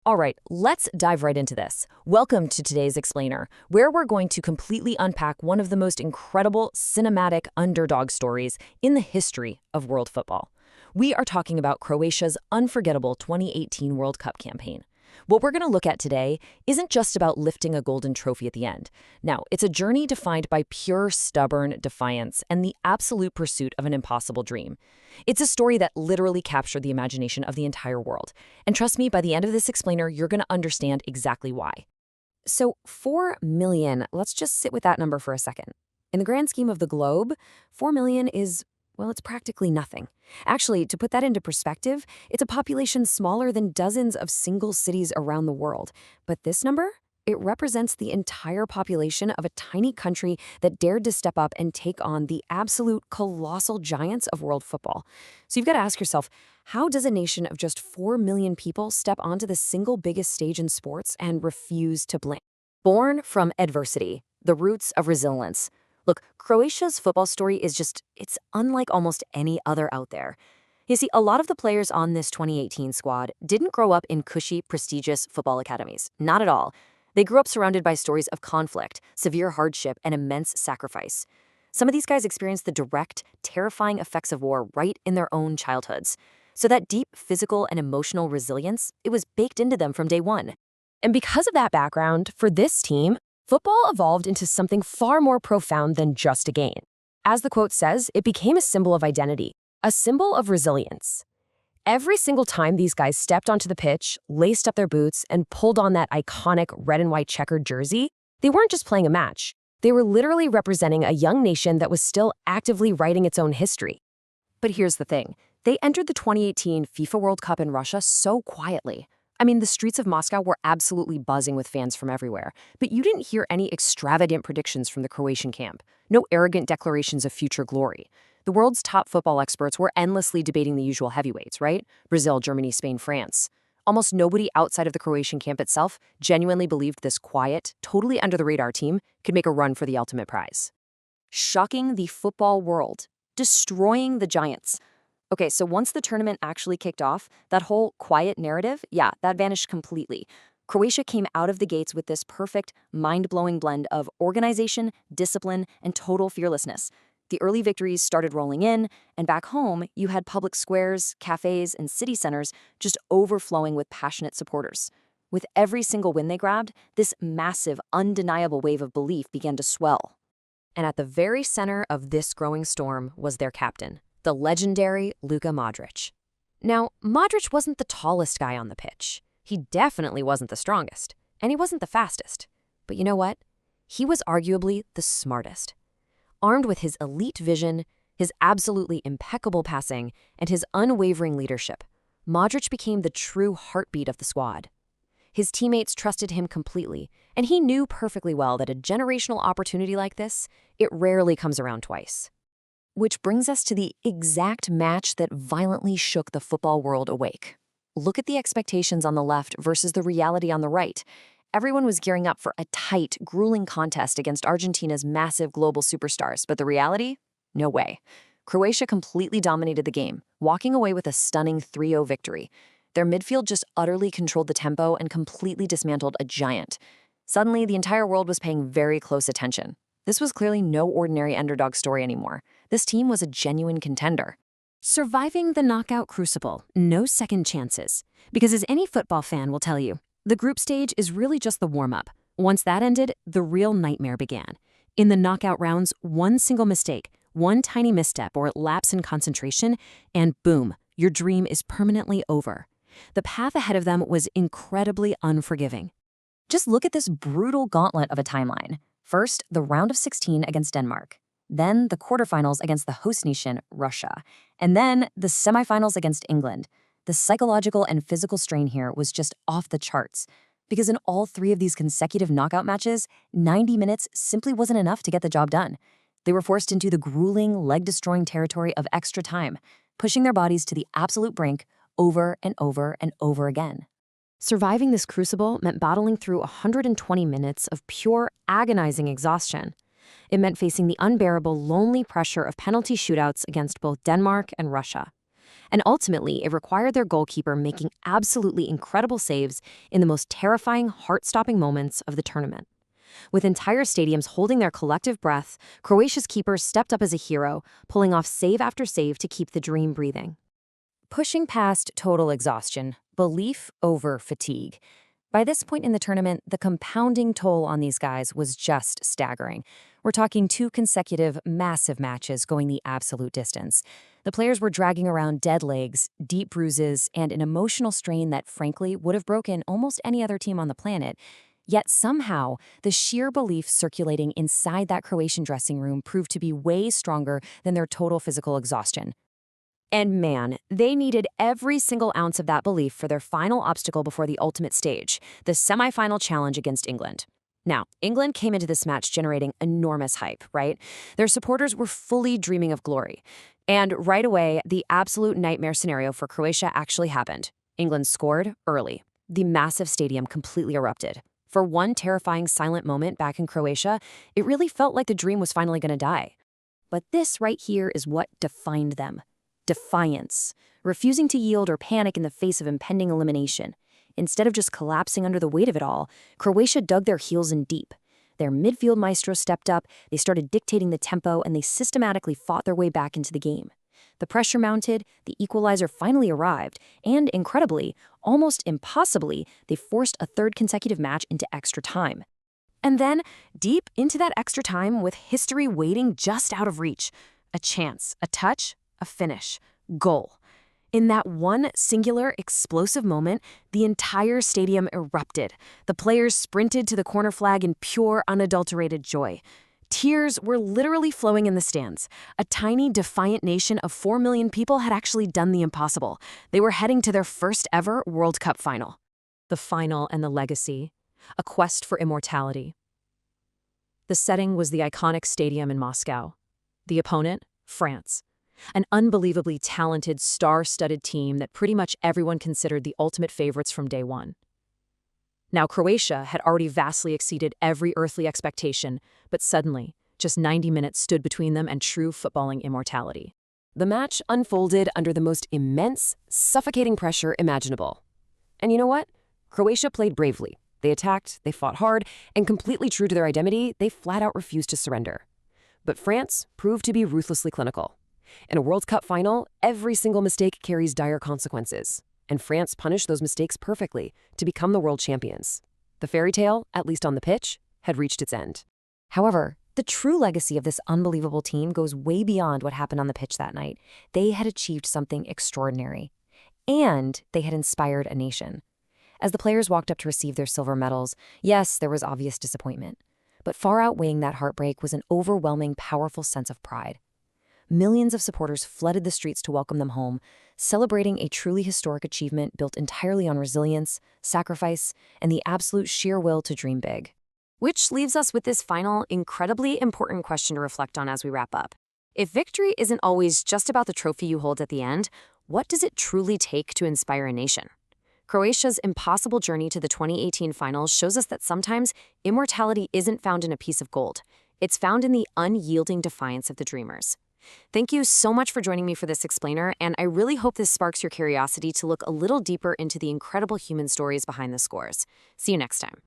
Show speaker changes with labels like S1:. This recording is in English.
S1: All right, let's dive right into this. Welcome to today's Explainer, where we're going to completely unpack one of the most incredible cinematic underdog stories in the history of world football. We are talking about Croatia's unforgettable 2018 World Cup campaign. What we're going to look at today isn't just about lifting a golden trophy at the end. Now, it's a journey defined by pure, stubborn defiance and the absolute pursuit of an impossible dream. It's a story that literally captured the imagination of the entire world. And trust me, by the end of this explainer, you're going to understand exactly why. So, 4 million, let's just sit with that number for a second. In the grand scheme of the globe, 4 million is, well, it's practically nothing. Actually, to put that into perspective, it's a population smaller than dozens of single cities around the world. But this number? It represents the entire population of a tiny country that dared to step up and take on the absolute colossal giants of world football. So you've got to ask yourself, how does a nation of just 4 million people step onto the single biggest stage in sports and refuse to blink? Born from adversity, the roots of resilience. Look, Croatia's football story is it's unlike almost any other out there. You see, a lot of the players on this 2018 squad didn't grow up in cushy, prestigious football academies. Not at all. They grew up surrounded by stories of conflict, severe hardship, and immense sacrifice. Some of these guys experienced the direct, terrifying effects of war right in their own childhoods. So that deep physical and emotional resilience, it was baked into them from day one. And because of that background, for this team, football evolved into something far more profound than just a game. As the quote says, it became a symbol of identity, a symbol of resilience. Every single time these guys stepped onto the pitch, laced up their boots, and pulled on that iconic red and white checkered jersey, they weren't just playing a match. They were literally representing a young nation that was still actively writing its own history. But here's the thing. They entered the 2018 FIFA World Cup in Russia so quietly. I mean, the streets of Moscow were absolutely buzzing with fans from everywhere, but you didn't hear any extravagant predictions from the Croatian camp, no arrogant declarations of future glory. The world's top football experts were endlessly debating the usual heavyweights, right? Brazil, Germany, Spain, France. Almost nobody outside of the Croatian camp itself genuinely believed this quiet, totally under-the-radar team could make a run for the ultimate prize. Shocking the football world, destroying the giants. Okay, so once the tournament actually kicked off, that whole quiet narrative, that vanished completely. Croatia came out of the gates with this perfect, mind-blowing blend of organization, discipline, and total fearlessness. The early victories started rolling in, and back home, you had public squares, cafes, and city centers just overflowing with passionate supporters. With every single win they grabbed, this massive, undeniable wave of belief began to swell. And at the very center of this growing storm was their captain, the legendary Luka Modric. Now, Modric wasn't the tallest guy on the pitch. He definitely wasn't the strongest, and he wasn't the fastest. But you know what? He was arguably the smartest. Armed with his elite vision, his absolutely impeccable passing, and his unwavering leadership, Modric became the true heartbeat of the squad. His teammates trusted him completely, and he knew perfectly well that a generational opportunity like this, it rarely comes around twice. Which brings us to the exact match that violently shook the football world awake. Look at the expectations on the left versus the reality on the right. Everyone was gearing up for a tight, grueling contest against Argentina's massive global superstars, but the reality? No way. Croatia completely dominated the game, walking away with a stunning 3-0 victory. Their midfield just utterly controlled the tempo and completely dismantled a giant. Suddenly, the entire world was paying very close attention. This was clearly no ordinary underdog story anymore. This team was a genuine contender. Surviving the knockout crucible, no second chances. Because as any football fan will tell you, the group stage is really just the warm-up. Once that ended, the real nightmare began. In the knockout rounds, one single mistake, one tiny misstep or lapse in concentration, and boom, your dream is permanently over. The path ahead of them was incredibly unforgiving. Just look at this brutal gauntlet of a timeline. First, the round of 16 against Denmark. Then the quarterfinals against the host nation, Russia. And then the semifinals against England. The psychological and physical strain here was just off the charts. Because in all 3 of these consecutive knockout matches, 90 minutes simply wasn't enough to get the job done. They were forced into the grueling, leg-destroying territory of extra time, pushing their bodies to the absolute brink over and over and over again. Surviving this crucible meant battling through 120 minutes of pure, agonizing exhaustion. It meant facing the unbearable, lonely pressure of penalty shootouts against both Denmark and Russia. And ultimately, it required their goalkeeper making absolutely incredible saves in the most terrifying, heart-stopping moments of the tournament. With entire stadiums holding their collective breath, Croatia's keeper stepped up as a hero, pulling off save after save to keep the dream breathing. Pushing past total exhaustion, belief over fatigue. By this point in the tournament, the compounding toll on these guys was just staggering. We're talking 2 consecutive, massive matches going the absolute distance. The players were dragging around dead legs, deep bruises, and an emotional strain that, frankly, would have broken almost any other team on the planet. Yet somehow, the sheer belief circulating inside that Croatian dressing room proved to be way stronger than their total physical exhaustion. And man, they needed every single ounce of that belief for their final obstacle before the ultimate stage, the semifinal challenge against England. Now, England came into this match generating enormous hype, right? Their supporters were fully dreaming of glory. And right away, the absolute nightmare scenario for Croatia actually happened. England scored early. The massive stadium completely erupted. For one terrifying silent moment back in Croatia, it really felt like the dream was finally going to die. But this right here is what defined them. Defiance, refusing to yield or panic in the face of impending elimination. Instead of just collapsing under the weight of it all, Croatia dug their heels in deep. Their midfield maestro stepped up, they started dictating the tempo, and they systematically fought their way back into the game. The pressure mounted, the equalizer finally arrived, and incredibly, almost impossibly, they forced a 3rd consecutive match into extra time. And then, deep into that extra time, with history waiting just out of reach, a chance, a touch, a finish, goal. In that one singular, explosive moment, the entire stadium erupted. The players sprinted to the corner flag in pure, unadulterated joy. Tears were literally flowing in the stands. A tiny, defiant nation of 4 million people had actually done the impossible. They were heading to their first ever World Cup final. The final and the legacy, a quest for immortality. The setting was the iconic stadium in Moscow. The opponent, France. An unbelievably talented, star-studded team that pretty much everyone considered the ultimate favorites from day one. Now, Croatia had already vastly exceeded every earthly expectation, but suddenly, just 90 minutes stood between them and true footballing immortality. The match unfolded under the most immense, suffocating pressure imaginable. And you know what? Croatia played bravely. They attacked, they fought hard, and completely true to their identity, they flat-out refused to surrender. But France proved to be ruthlessly clinical. In a World Cup final, every single mistake carries dire consequences, and France punished those mistakes perfectly to become the world champions. The fairy tale, at least on the pitch, had reached its end. However, the true legacy of this unbelievable team goes way beyond what happened on the pitch that night. They had achieved something extraordinary, and they had inspired a nation. As the players walked up to receive their silver medals, yes, there was obvious disappointment, but far outweighing that heartbreak was an overwhelming, powerful sense of pride. Millions of supporters flooded the streets to welcome them home, celebrating a truly historic achievement built entirely on resilience, sacrifice, and the absolute sheer will to dream big. Which leaves us with this final, incredibly important question to reflect on as we wrap up. If victory isn't always just about the trophy you hold at the end, what does it truly take to inspire a nation? Croatia's impossible journey to the 2018 finals shows us that sometimes immortality isn't found in a piece of gold. It's found in the unyielding defiance of the dreamers. Thank you so much for joining me for this explainer, and I really hope this sparks your curiosity to look a little deeper into the incredible human stories behind the scores. See you next time.